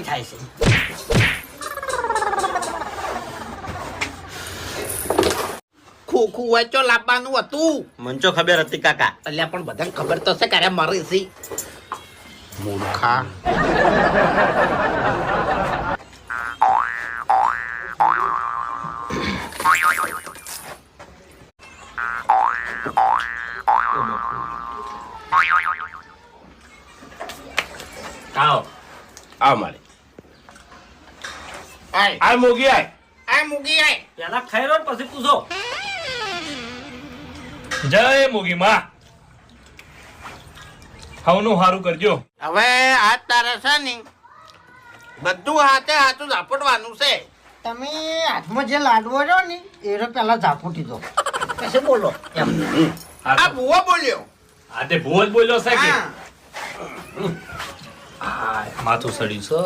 થાય છે. ખોખું હોય તો લાવવાનું હતું. મને તો ખબર હતી કાકા. અલ્યા પણ બધાને ખબર તો છે કે અરે મરી છે. મૂર્ખા. આવ મારે આ મોગી આય. મૂકી આય. પેલા ખાઈ લો પછી પૂછો. જય મોગી માં, હવનું હારું કરજો. હવે આ તારે છે ને બધું હાથે હાથું ઝાપટવાનું છે. તમે હાથમાં જે લાડવો છો ને એ પેલા ઝાપુટી દો. કશે બોલો એમ. આ ભૂવો બોલ્યો. આ તે ભૂલ બોલ્યો છે કે હા. માથું સડ્યું છે.